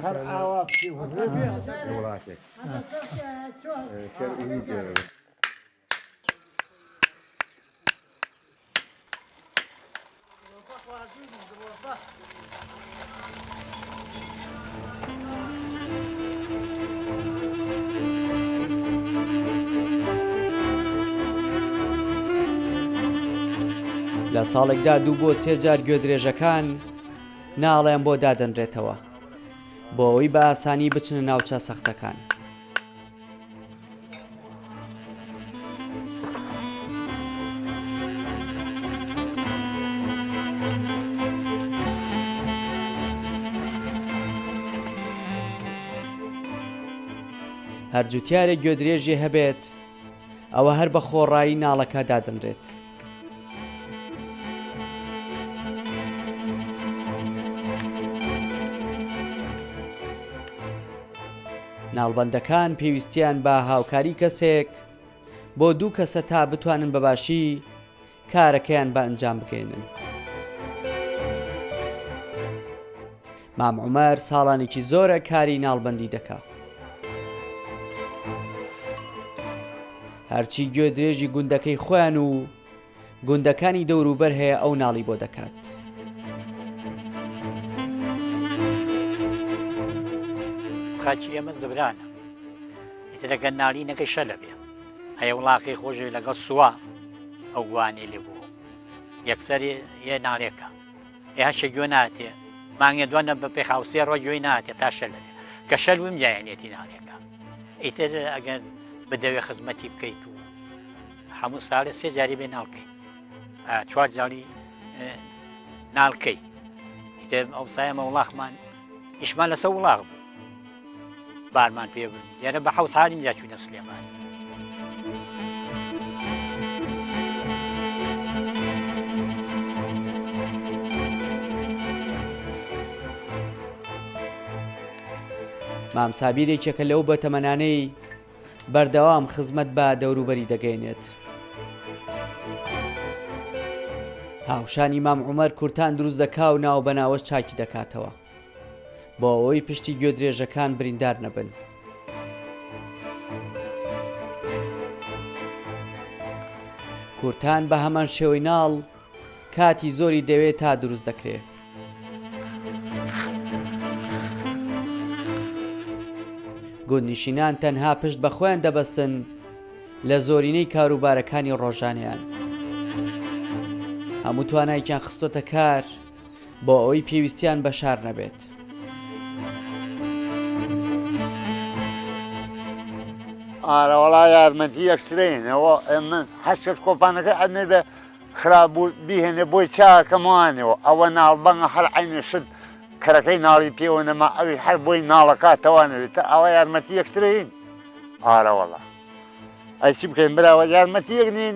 هەر ئاوا پێ وڵاتێک لە ساڵێکدا 2 بۆ 3 جار گوێدرێژەکان ناڵێن بۆ دادەنرێتەوە بۆ ئەوەی بە ئاسانی بچنە ناوچە سەختەکان. هەر جوتیارێک گوێدرێژی هەبێت ئەوە هەر بە خۆڕایی ناڵەکە دادەنرێت. ناڵبەندەکان پێویستیان بە هاوکاری کەسێک بۆ 2 کەسە تا بتوانن بەباشی کارەکەیان بە ئەنجام بگەێنن. مام عومەر ساڵانێکی زۆرە کاری ناڵبەندی دەکات. هەرچی گوێدرێژی گوندەکەی خۆیان و گوندەکانی دەوروبەر هەیە ئەو ناڵی بۆ دەکات. خاچی ئێمە زبرانە ئیترەکە ناڵینەکەی شەلە بێ هەیە وڵاقی خۆشی لەگەڵ سووا ئەو گوانێ لێ بوو یەکسەری یە ناڵێکە هەشە گوێ ناتێ مانگێ دوانە بە پێخاوسێ ڕۆ گوێی ناتێ تا شەلە کە شەل ویم جایەنێتی ناڵێکە ئیتر ئەگەر بدەوێ خزمەتی بکەیت و هەموو ساڵێ 3 جاری بێ ناڵکەی 4 جاری ناڵکەی ئیتر ئەو سایەمە وڵاقمان ئیشمان لەسەر وڵاق بوو بارمان پێ بن یارە بە 7 ساڵیم جا چوونە سلێمان. مام سابیرێکێکە لەو بەتەمەنانەی بەردەوام خزمەت بە دەوروبەری دەگەێنێت. هاوشانی مام عومەر کورتان دروست دەکا و ناو بەناوە چاکی دەکاتەوە بۆ ئەوەی پشتی گوێدرێژەکان بریندار نەبن. کورتان بە هەمان شێوەی ناڵ کاتی زۆری دەوێت تا دروست دەکرێت. گوندنشینان تەنها پشت بە خۆیان دەبەستن لە زۆرینەی کاروبارەکانی ڕۆژانیان. هەموو توانایکیان خستۆتە کار بۆ ئەوەی پێویستیان بە شار نەبێت. ئارەوەڵا یارمەتی یەکترینەوە من حەسکت کۆپانەکە ئەمێ بە خراپبوو بیهێنێ بۆی چاکەمانەوە ئەوە ناڵبەنگە هەر عینێ شت کەرەکەی ناڵی پێوە نەما ئەوی هەر بۆی ناڵەکاتەوانەوێت ئەوە یارمەتی یەکترین ئارەوەڵا ئەیچی بکەین براوە یارمەتی یەک نین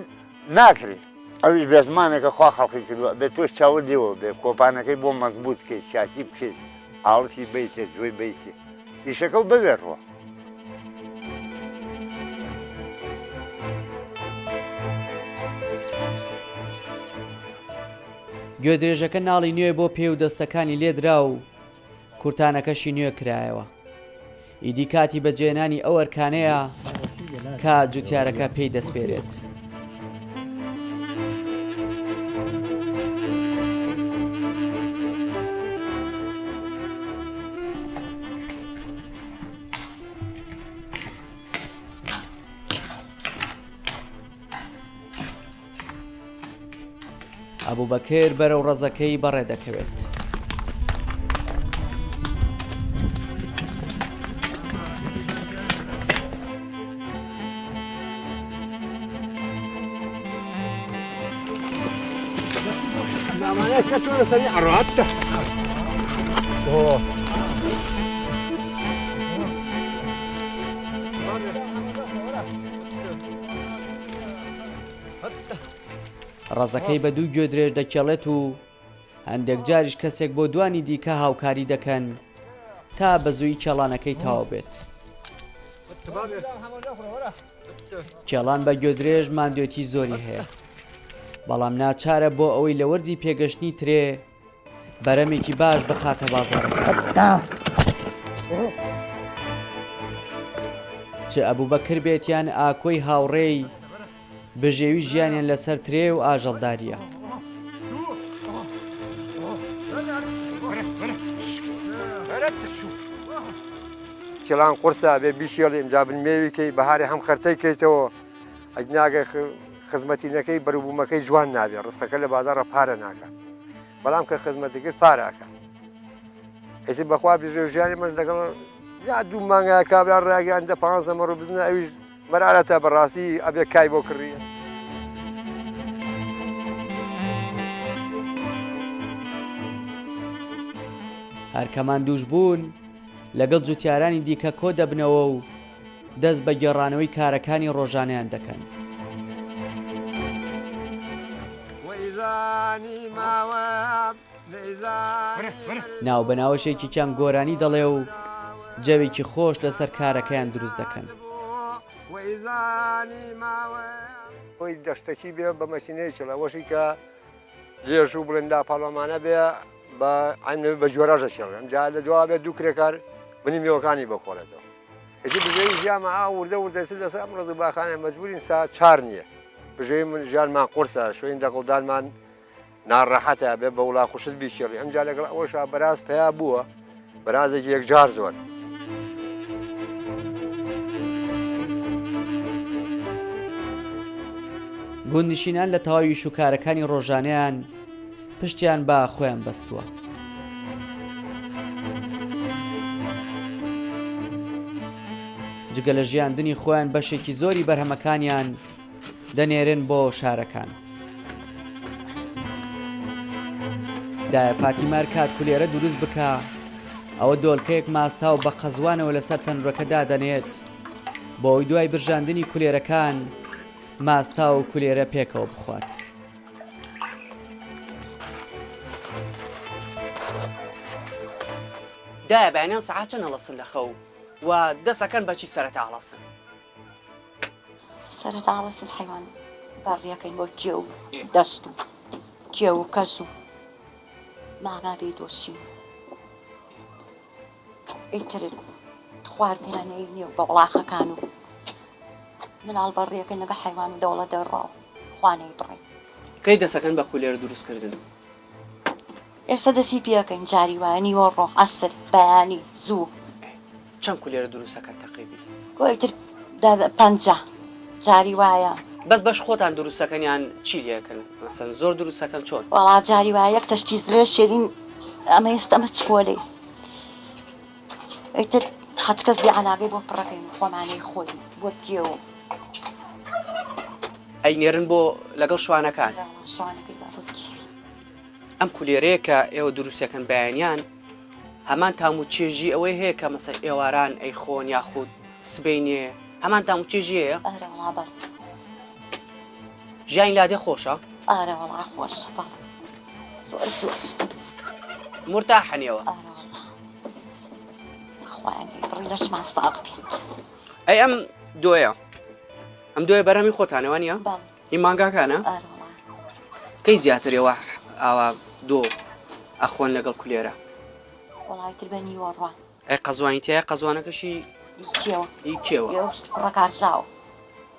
ناکرێت ئەوی بێ زمانێکە خوا خەڵقی کردووە بێت تۆش چاوە دێوە بێ کۆپانەکەی بۆ مەزبوط بکەیت چاکی بکەیت ئاڵەتی بیتێ جوێی بیتێ ئیشەکە و ببێڕوە. گوێدرێژەکە ناڵی نوێ بۆ پێ و دەستەکانی لێدرا و کورتانەکەشی نوێ کرایەوە. ئیدی کاتی بەجێنانی ئەو ئەرکانەیە کە جوتیارەکە پێی دەسپێرێت. ئەبوبەکر بەرەو ڕەزەکەی بەڕێ دەکەوێت. ڕەزەکەی بە 2 گوێدرێژ دەکێڵێت و هەندێک جاریش کەسێک بۆ دوانی دیکە هاوکاری دەکەن تا بەزووی کێڵانەکەی تاوا بێت. کێڵان بە گوێدرێژ ماندوێتی زۆری هەیە بەڵام ناچارە بۆ ئەوەی لە وەرزی پێگەشتنی ترێ بەرەمێکی باش بخاتە بازاڕەکە. چ ئەبوو بەکر بێتیان ئاکۆی هاوڕێی بەژێوی ژیانیان لەسەر ترێ و ئاژەڵداریە. کێڵان قورسا بێ بیشێڵی ئەمجا بنمێویکەی بەهارێ هەم خەرتەی کەیتەوە ئەجناگە خزمەتینەکەی بەروبوومەکەی جوان نابێت ڕستەکە لە بازارڕە پارە ناکات بەڵام کە خزمەتی کرد پاراکە ئێسی بەخوا بژێژیانی من لەگەڵ یا دوو مانگای کابرا ڕاگەیان دە 5 مەڕۆ بزنە ئەویش مەرارەتە بەڕاستی ئەبێ کای بۆ کڕیە. هەرکەمان دووش بوون لەگەڵ جوتیارانی دیکە کۆ دەبنەوە و دەست بە گێڕانەوەی کارەکانی ڕۆژانەیان دەکەن. ناو بەناوەشێکی کیان گۆرانی دەڵێ و جەوێکی خۆش لەسەر کارەکەیان دروست دەکەن. خۆی دەشتێکی بێ بە مەشینەیەکی لەوەشی کە لێژ و بڵندا پاڵۆمانە بێ بە عینەوە بە جۆراژە شێڵێن جا لە دوا بێت دوو کرێکار بنی میوەکانی بخۆرێتەوە. ئەجی بژێوی ژیانمە وردە وردەچ لەسەر ئەم ڕێز و باخانە مەجبورین سا 4 نییە بژێوی من ژیانمان قورسە شوێن دەقڵدانمان ناڕەحەتە بێ بە وڵا خوشت بیشێڵی ئەمجا لەگەڵ ئەوەشا بەراز پیا بووە بەرازێکی یەکجار زۆر. گوندنشینان لە تەواوی شوکارەکانی ڕۆژانەیان پشتیان بە خۆیان بەستووە. جگە لە ژیاندنی خۆیان بەشێکی زۆری بەرهەمەکانیان دەنێرن بۆ شارەکان. دایە فاتیمار کات کولێرە دروست بکە ئەوە دۆلکەیەک ماستا و بە قەزوانەوە لەسەر تەنورەکەدا دەنێت بۆ ئەوی دوای برژاندنی کولێرەکان ماستا و کولێرە پێکەوە بخوات. دایە بەیانیان سەعات چەند هەڵەسن لە خەو و دەسەکەن بەچی سەرەتا هەڵەسن؟ سەرەتا هەڵەسن حەیوان باڕیەکەین بۆ کێ و دەست و کێ و کەس و ماغابێ دۆسی و ئیتر خواردنانەی نییە بە وڵاخەکان و مناڵ بەڕیەکەی نەگە حەیوان و دەوڵە دەڕاو خوانەی بڕێ. کەی دەسەکەن بە کولێرە دروستکردن؟ ئێستا دەستی پێەکەین جاری وایە نیوەڕۆ ئەسر بەیانی زوو. چەند کولێرە دروستەکەن تەقریبی؟ ئیتر 50 جاری وایە. بەس بەش خۆتان دروستەکەنیان چی لێەکەن؟ مەسەن زۆر دروستەکەن چۆن؟ وەڵا جاری وایە یەک تەشتی زرێ شێرین ئەمە ئێستا ئەمە چکۆلێ ئیتر هەچ کەس بێ عەلاقەی بۆ پڕەکەین خۆمانەی خۆی بۆ کێوە ئەینێرن بۆ لەگەڵ شوانەکان. شوانەکەی بۆ کێوە. ئەم کولێرەیە کە ئێوە دروستەکەن بەیانیان هەمان تام و چێژی ئەوەی هەیە کە مەسەر ئێواران ئەی خۆن یاخود سبەینێ هەمان تام و چێژی هەیە؟ ئارە وەڵا بەڵ ژیانی لادێ خۆشە؟ ئارە وەڵا خۆشە بەڵ زۆر زۆر مرتاحەنیەوە؟ ئارە وەڵا خوانەی بڕی لەشمان ساغ بێت. ئەی ئەم دۆیە ئەم دۆیە بەرهەمی خۆتانەوە نیە؟ بەڵ هی مانگاکانە؟ ئارە وەڵا. کەی زیاترەوە ئاوا دۆ ئەخۆن لەگەڵ کولێرە؟ وەڵای تر بە نیوەڕۆ ئەی قەزوانی تەیە قەزوانەکەشی کێوە هی کێوە؟ گەوشت پڕەکارژاوە.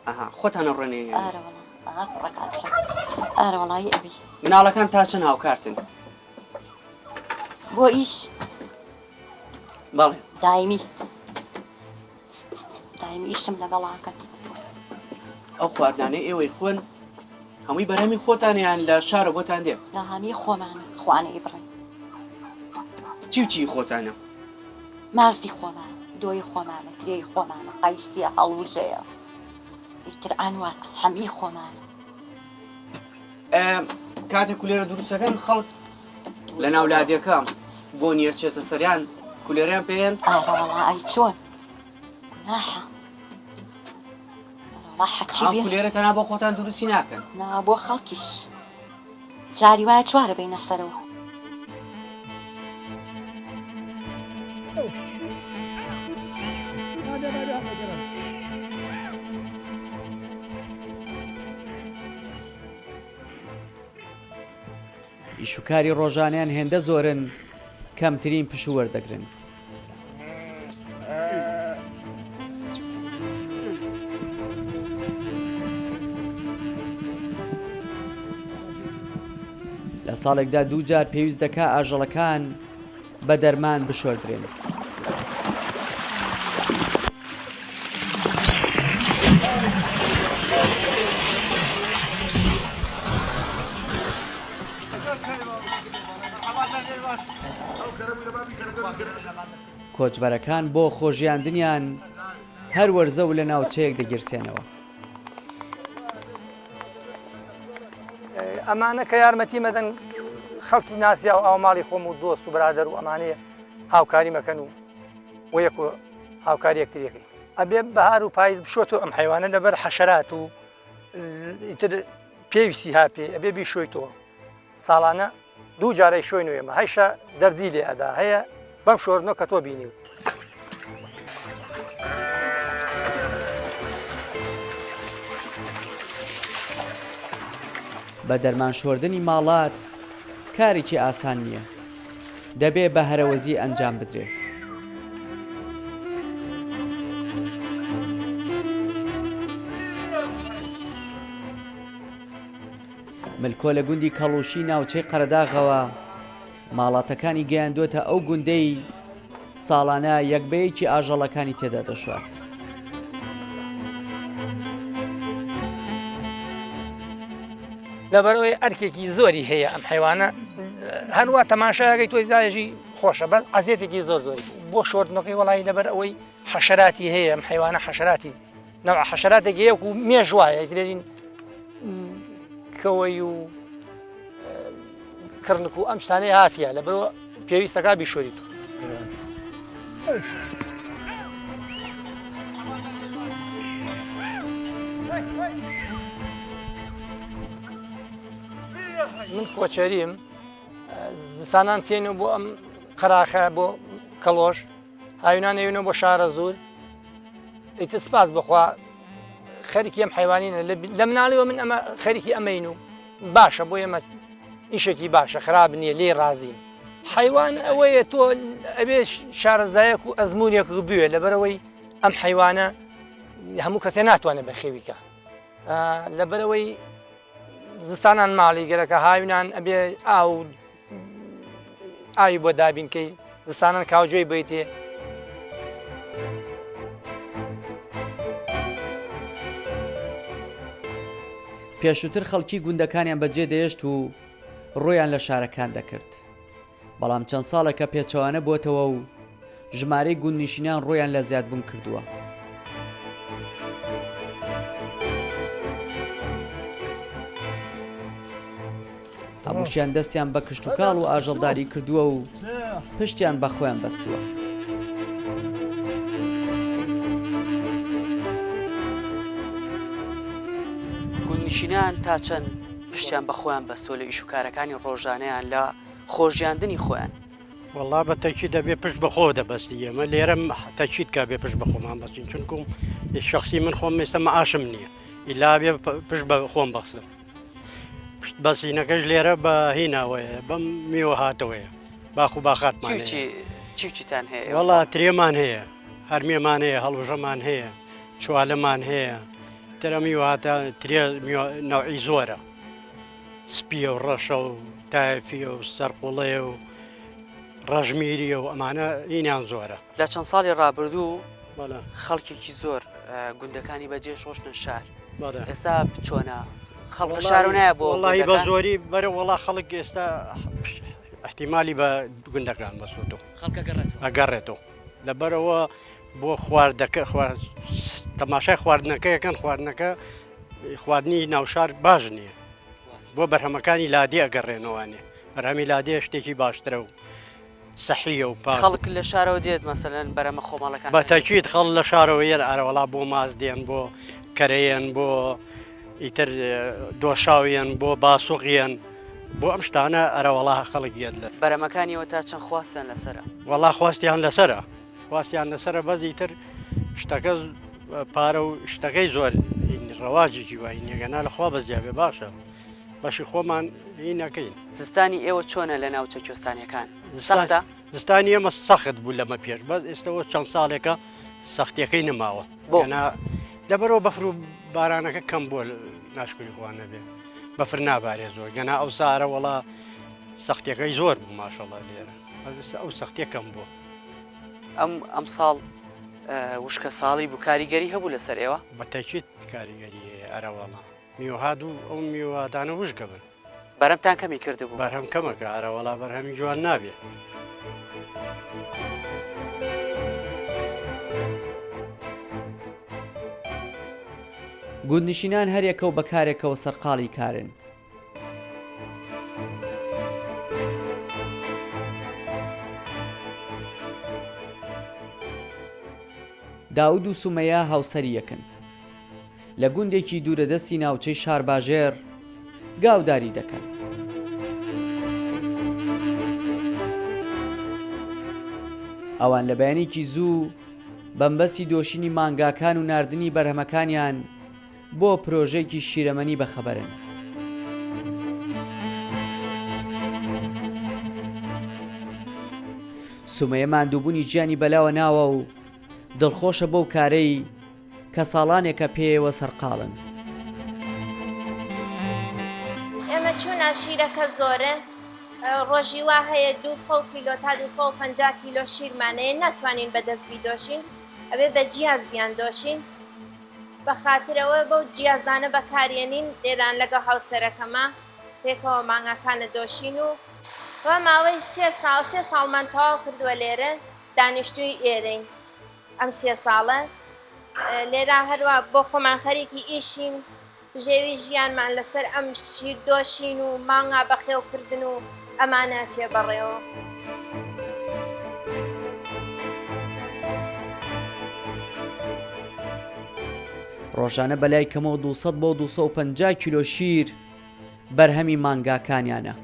ئەها خۆتانە ڕێنێ؟ ئارە وەڵا ئا پڕەکارژاو ئارە وەڵای ئەبی. مناڵەکان تا چەند هاوکارتن؟ بۆ ئیش بەڵێ دایمی ئیشم لەگەڵاکەن. ئەو خواردانەی ئێوەی خۆن هەمووی بەرهەمی خۆتانیان لە شارە بۆتان دێ؟ هەمی خۆمانە خوانەی بڕێ. چی و چی خۆتانە؟ مازی خۆمانە دۆی خۆمانە ترێی خۆمانە قەیسیە هەڵوژەیە ئیتر ئەنوە هەمی خۆمانە. کاتێک کولێرە دروستەکەن خەڵک لە ناولادیەکە بۆ نیە چێتە سەریان کولێرەیان پێیان؟ ئارە وەڵا ئەی چۆن گوناحە وەڵا حەچی ئەم بێ کولێرە تەنها بۆ خۆتان دروستی ناکەن؟ نا بۆ خەڵکیش جاری وایە چوارە بینە سەرەوە. ئیشوکاری ڕۆژانیان هێندە زۆرن کەمترین پش وەردەگرن. لە ساڵێکدا 2 جار پێویست دەکا ئاژەڵەکان بە دەرمان بشۆردرێن. کۆچبەرەکان بۆ خۆشیاندنیان هەر وەرزە و لە ناوچەیەک دەگیرسێنەوە. ئەمانە کە یارمەتی مەدەن خەڵکی ناسیا و ئاو ماڵی خۆم و دۆست و برادەر و ئەمانەیە هاوکاری مەکەن و یەک و هاوکاری یەکتریەکەی ئەبێ بەهار و پاییز بشۆتەوە ئەم حیوانە لەبەر حەشەرات و ئیتر پێویستی هاپێ ئەبێ بیشۆیتەوە ساڵانە 2 جارەی شوێن وێمە هەیشە دەردی لێ ئەدا هەیە بەم شۆردنەوە کە تۆ بینی. بە دەرمان شۆردنی ماڵات کارێکی ئاسان نییە، دەبێ بە هەرەوەزی ئەنجام بدرێ. ملکۆ لە گوندی کەڵوشی ناوچەی قەرەداغەوە ماڵاتەکانی گەیاندوێتە ئەو گوندەی ساڵانە یەکبەیەکی ئاژەڵەکانی تێدا دەشوات. لەبەرەوەی ئەرکێکی زۆری هەیە ئەم حیوانە هەروە تەماشایەکەی تۆی داژی خۆشە بەس عزیێتێکی زۆر زۆری بۆ شۆردنەکەی وڵی لەبەر ئەوەی حەشەراتی هەیە ئەم حیوانە حەشەراتی نەوە حەشەراتێکی هەیە و مێژ وایە درێژین کەوەی و کڕنک و ئەم شتانەی هاتیە لەبەرەوە پێویستەکە بیشۆریت. من کۆچەریم زستانان تێنەوە بۆ ئەم قەراخە بۆ کەڵۆش هاوینان ئەوێنەوە بۆ شارە زۆر ئیتر سپاس بخوا خەریکی ئەم حیوانینە لە مناڵیەوە من ئەمە خەریکی ئەمەین و باشە بۆ ئێمە ئیشێکی باشە خراپ نییە لێ ڕازیم. حیوان ئەوەیە تۆ ئەبێ شارەزایەک و ئەزمونێک بوێ لەبەرەوەی ئەم حیوانە هەموو کەسێ ناتوانێت بە خێویکە لەبەرەوەی زستانان ماڵی گەرەکە هاوینان ئەبێ ئاوی بۆ دابینکەی زستانان کاوجۆی بیتێ. پێشووتر خەڵکی گوندەکانیان بەجێ دەهێشت و ڕۆیان لە شارەکان دەکرد، بەڵام چەند ساڵێکە پێچەوانە بۆتەوە و ژمارەی گوندنشینان ڕۆیان لە زیادبوون کردووە. هەمووشیان دەستیان بە کشت و کاڵ و ئاژەڵداری کردووە و پشتیان بە خۆیان بەستووە. گوندنشینان تا چەند پشتیان بە خۆیان بەستۆ لە ئیشوکارەکانی ڕۆژانەیان لە خۆشیاندنی خۆیان. وەڵا بە تەکی دەبێ پشت بە خۆ دەبەستی ئێمە لێرەم تەکیت کا بێ پشت بە خۆمان بەستین چونکم شخصی من خۆم ئێستا مەعاشم نییە ئیلا بێ پشت بە خۆم بەستم. پشت بەسینەکەش لێرە بە هیناوەیە بەم میوە هاتەوەیە باخ و باخاتمان چیتان هەیە؟ وەڵا ترێمان هەیە هەرمێمان هەیە هەڵوژەمان هەیە چوالەمان هەیە ترە میوهاتە ترێ نەوعی زۆرە سپیە و ڕەشە و تایفیە و سەرقوڵەیە و ڕەژمیریە و ئەمانە هینیان زۆرە. لە چەند ساڵی ڕابردوو خەڵکێکی زۆر گوندەکانی بەجێ شۆشتن شار ئێستا چۆنە خەڵک شار نایە بۆ وڵی بە زۆری بەرە وڵا خەڵک ئێستا احتیمالی بە گوندەکان بەسوتەوە ئەگەڕێتەوە لەبەرەوە بۆ خواردەکە تەماشای خواردنەکەیەکەن خواردنەکە خواردنی ناوشار باش نییە بۆ بەرهەمەکانی لادی ئەگەڕێنەوەوانێ بەرهەمی لادێ شتێکی باشترە و سەحیە و پاک. خەڵک لە شارەوە دێت مەسەلەن بەرەمە خۆماڵەکان بە تاکید خەڵ لە شارەوە یەن ئارەوەڵا بۆ ماز دێن بۆ کەرەیەن بۆ ئیتر دۆشاویان بۆ باسوقیان بۆ ئەم شتانە ئەرەوەڵا خەڵک گێت لە بەرەمەکانیەوە تا چەند خواستیان لەسرە وەڵا خواستیان لەسرە خواستیان لەسرە بەزی تر شتەکە پارە و شتەکەی زۆر ڕەواجێکی وای نیگەنا لەخوا بەزیابێ باشە بەشی خۆمان هی نەکەین. زستانی ئێوە چۆنە لە ناوچە کوێستانیەکان سەختە؟ زستانی ئێمە سەخت بوو لەمە پێش بەس ئێستەوە چەند ساڵێکە سەختیەکەی نەماوە لەبەرەوە بەفر و بارانەکە کەم بۆ ناشکری خوان نەبێ بەفر نابارێ زۆر گەنا ئەو سارە وڵا سەختیەکەی زۆر بوو ماشەڵڵا لێرە ئەو سەختیە کەم بوو. ئەم ساڵ وشکە ساڵی بوو کاریگەری هەبوو لەسەر ئێوە؟ بەتەکیت کاریگەری ئەرەوەڵا میوەهاد و ئەو میوەدانە وشکە بن. بەرەمتان کەمی کردبوو؟ بەرهەم کەمەکە ئەرەوەڵا بەرهەمی جوان نابێ. گوندنشینان هەرێکە و بەکارێکەوە سەرقاڵی کارن. داود و سومەیە هاوسەری یەکن. لە گوندێکی دوورەدەستی ناوچەی شارباژێر گاوداری دەکەن. ئەوان لە بەیانێکی زوو بەمبەستی دۆشینی مانگاکان و ناردنی بەرهەمەکانیان بۆ پرۆژێکی شیرەمەنی بەخەبەرن. سومەیە ماندووبوونی ژیانی بەلاوە ناوە و دڵخۆشە بەو کارەی کە ساڵانێکە پێیەوە سەرقاڵن. ئێمە چوونە شیرەکە زۆرە ڕۆژی وا هەیە 200 کیلۆ تا 250 کیلۆ شیرمانەیە ناتوانین بەدەست بیدۆشین ئەبێ بە جیاز بیان دۆشین بە خاترەوە بەو جیازانە بەکارێنین لێران لەگە هاوسەرەکەمە پێکەوە مانگاکانە دۆشین و ماوەی 3 ساڵمان تەواو کردووە لێرە دانیشتووی ئێرەین ئەم 3 ساڵە لێرا هەروە بۆ خۆمان خەریکی ئیشین ژێوی ژیانمان لەسەر ئەم شیر دۆشین و مانگا بەخێوکردن و ئەمانە چێ بەڕێەوە. ڕۆژانە بەلای کەمەوە 200 بۆ 250 کیلۆ شیر بەرهەمی مانگاکانیانە.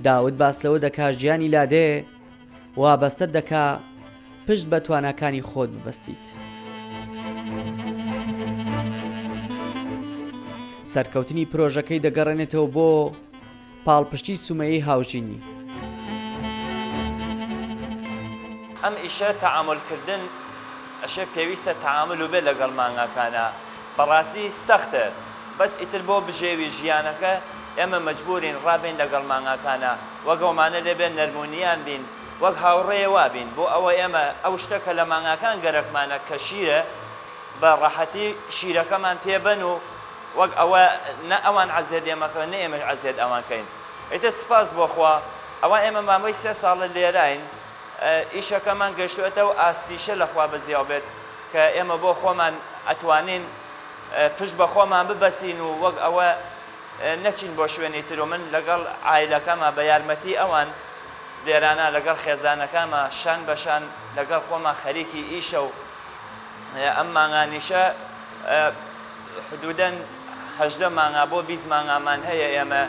داود باس لەوە دەکا ژیانی لادێ وابەستە دەکا پشت بە تواناکانی خۆت ببەستیت. سەرکەوتنی پرۆژەکەی دەگەڕێنێتەوە بۆ پاڵپشتی سومەیەی هاوژینی. ئەم ئیشە تەعاملکردن ئەشە پێویستە تەعامل و بێ لەگەڵ مانگاکانە بەڕاستی سەختە بەس ئیتر بۆ بژێوی ژیانەکە ئێمە مەجبورین ڕابین لەگەڵ مانگاکانە وەک ئەومانە لێبێ نەرمونیان بین وەک هاوڕێیەوا بین بۆ ئەوە ئێمە ئەو شتەکە لە مانگاکان گەرەکمانە کە شیرە بە ڕەحەتی شیرەکەمان پێبن و وەک ئەوە نە ئەوان عەزێت ئێمەکە نە ئێمە عەزێت ئەوانکەین. ئیتر سپاس بۆخوا ئەوە ئێمە مامۆی 3 ساڵە لێراین ئیشەکەمان گەشتوێتەوە و ئاستیشە لەخوا بەزیاو بێت کە ئێمە بۆ خۆمان ئەتوانین پشت بە خۆمان ببەسین و وەک ئەوە نەچین بۆ شوێنی تر و من لەگەڵ عایلەکەمە بە یارمەتی ئەوان لێرانە لەگەڵ خێزانەکەمە شان بەشان لەگەڵ خۆمان خەریکی ئیشە و ئەم مانگانیشە حدودەن 18 مانگا بۆ 20 مانگامان هەیە ئێمە.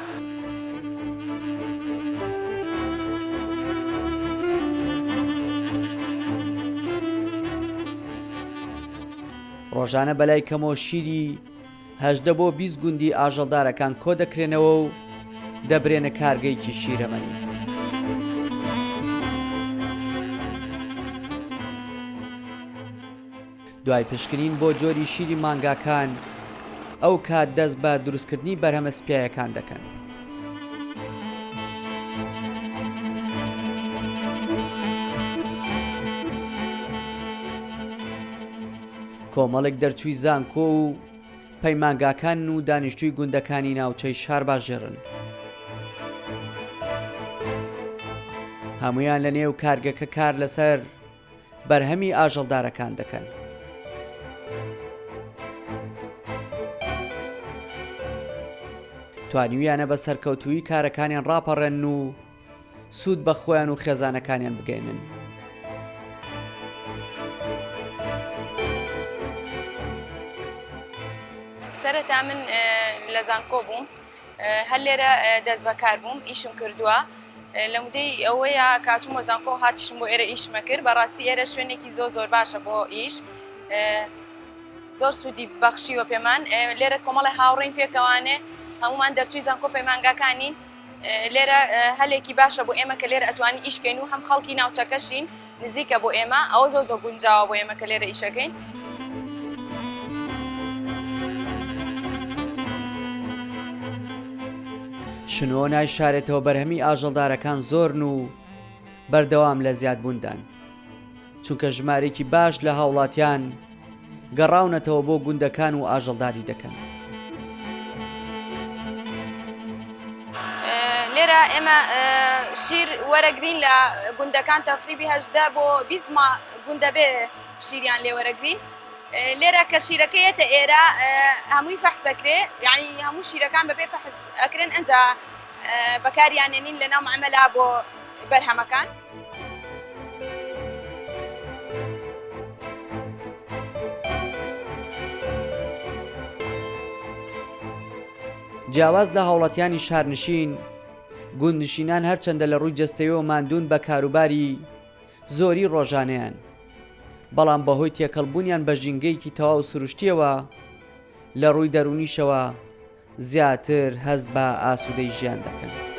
ڕۆژانە بەلای کەمەوە شیری 18 بۆ 20 گوندی ئاژەڵدارەکان کۆ دەکرێنەوە و دەبرێنە کارگەیەکی شیرەمەنی. دوای پشکنین بۆ جۆری شیری مانگاکان ئەو کات دەست بە دروستکردنی بەرهەمە سپیایەکان دەکەن. کۆمەڵێک دەرچووی زانکۆ و پەیمانگاکان و دانیشتووی گوندەکانی ناوچەی شارباژێرن. هەمویان لە نێو کارگەکە کار لەسەر بەرهەمی ئاژەڵدارەکان دەکەن. توانیویانە بە سەرکەوتووی کارەکانیان ڕاپەڕێن و سوود بە خۆیان و خێزانەکانیان بگەێنن. سەرەتا من لە زانکۆ بووم هەر لێرە دەست بەکار بووم ئیشم کردووە لە مودەی ئەوەیە کاچوومە زانکۆ هاتیشم بۆ ئێرە ئیشمە کرد بەڕاستی ئێرە شوێنێکی زۆر باشە بۆ ئیش زۆر سوودی بەخشیوە پێمان لێرە کۆمەڵی هاوڕێین پێکەوانێ هەمومان دەرچووی زانکۆ پەیمانگاکانین لێرە هەلێکی باشە بۆ ئێمە کە لێرە ئەتوانی ئیشکەین و هەم خەڵکی ناوچەکەشین نزیکە بۆ ئێمە ئەوە زۆر زۆر گونجاوە بۆ ئێمە کە لێرە ئیشەکەین. شنۆ نایشارێتەوە بەرهەمی ئاژەڵدارەکان زۆرن و بەردەوام لە زیادبووندان، چونکە ژمارێکی باش لە هاوڵاتیان گەڕاونەتەوە بۆ گوندەکان و ئاژەڵداری دەکەن. لێرە ئێمە شیر وەرەگرین لە گوندەکان تەقریبی 18 بۆ 20 گوندە بێ شیریان لێ وەرەگرین. لێرە کە شیرەکەیەتە ئێرە هەمووی فەحسەکرێ، یعنی هەموو شیرەکان بەبێ فەحس ئەکرێن ئەنجا بەکاریانێنین لە ناو معامەلا بۆ بەرهەمەکان. جیاواز لە هاوڵاتیانی شارنشین، گوندنشینان هەرچەندە لە ڕووی جەستەویەوە ماندوون بە کاروباری زۆری ڕۆژانەیان، بەڵام بەهۆی تێکەڵبوونیان بە ژینگەیەکی تەواو سروشتیەوە لە ڕووی دەرونیشەوە زیاتر هەست بە ئاسوودەی ژیان دەکەن.